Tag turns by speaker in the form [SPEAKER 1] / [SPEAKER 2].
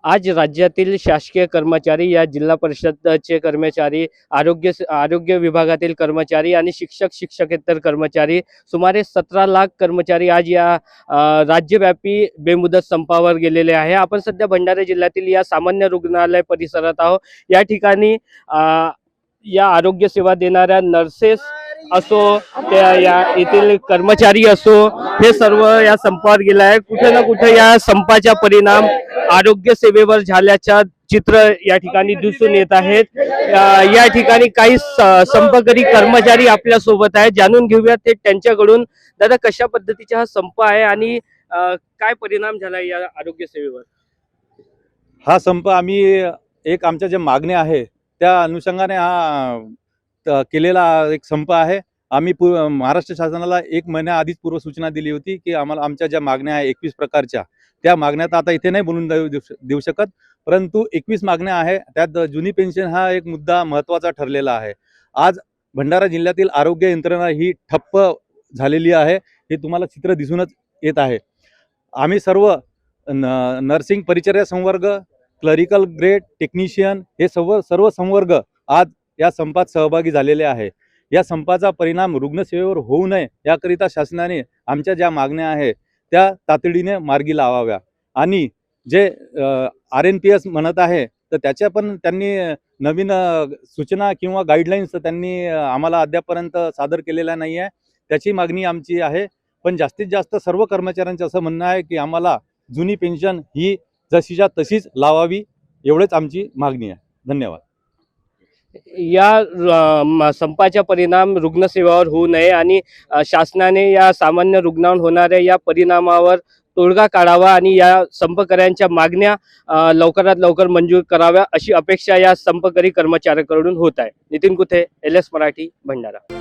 [SPEAKER 1] आज राज्यातील शासकीय कर्मचारी, या जिल्हा परिषदचे कर्मचारी, आरोग्य विभागातील कर्मचारी आणि शिक्षकेतर कर्मचारी सुमारे 17 लाख कर्मचारी आज या राज्यव्यापी बेमुदत संपावर गेलेले आहे। आपण सध्या भंडारा जिल्ह्यातील या सामान्य रुग्णालय परिसरात आहोत। या ठिकाणी या आरोग्य सेवा देणाऱ्या नर्सेस असो, त्या या येथील कर्मचारी असो, हे सर्व या संपावर गेले आहे। कुठे ना कुठे या संपाचा परिणाम आरोग्य सेवेवर झाल्याच्या चित्र या ठिकाणी दिसून येत आहेत। या ठिकाणी काही संपकरी कर्मचारी आपल्या सोबत आहेत, जाणून घेऊयात ते त्यांच्याकडून। दादा, कशा पद्धतीचा हा संप आहे आणि काय परिणाम झाला या आरोग्य सेवेवर?
[SPEAKER 2] हा संप आम्ही एक आमच्या जे मागण्या आहे त्या अनुषंगाने हा केलेला एक संप आहे। आम्ही महाराष्ट्र शासनाला 1 महिना आधीच पूर्वसूचना दिली होती की आम्हाला आमच्या ज्या मागण्या आहे 21 प्रकारच्या, त्या मागण्या आता इथे नाही बोलून देऊ शकत, परंतु 21 मागण्या आहे। त्यात जुनी पेन्शन हा एक मुद्दा महत्त्वाचा ठरलेला आहे। आज भंडारा जिल्ह्यातील आरोग्य यंत्रणा ही ठप्प झालेली आहे, हे तुम्हाला चित्र दिसूनच येत आहे। आम्ही सर्व नर्सिंग परिचर्या संवर्ग, क्लरिकल ग्रेड, टेक्निशियन हे सर्व संवर्ग आज या संपात सहभागी झालेले आहे। या संपाचा परिणाम रुग्णसेवेवर होऊ नये याकरिता शासनाने आमच्या ज्या मागण्या आहे त्या तातडीने मार्गी लावाव्या आणि जे RNPS म्हणत आहे तर त्याच्या पण त्यांनी नवीन सूचना किंवा गाईडलाईन्स त्यांनी आम्हाला अद्यापर्यंत सादर केलेल्या नाही आहे, त्याची मागणी आमची आहे। पण जास्तीत जास्त सर्व कर्मचाऱ्यांचं असं म्हणणं आहे की आम्हाला जुनी पेन्शन ही जशीच्या तशीच लावावी, एवढेच आमची मागणी आहे। धन्यवाद।
[SPEAKER 1] या संपाचा परिणाम रुग्णसेवावर होऊ नये आणि शासनाने या सामान्य रुग्णांवर होणाऱ्या या परिणामावर तोडगा काढावा आणि या संपकऱ्यांच्या मागण्या लवकरात लवकर मंजूर कराव्या, अशी अपेक्षा या संपकरी कर्मचाऱ्यांकडून होत आहे। नितीन कुथे, LS मराठी, भंडारा।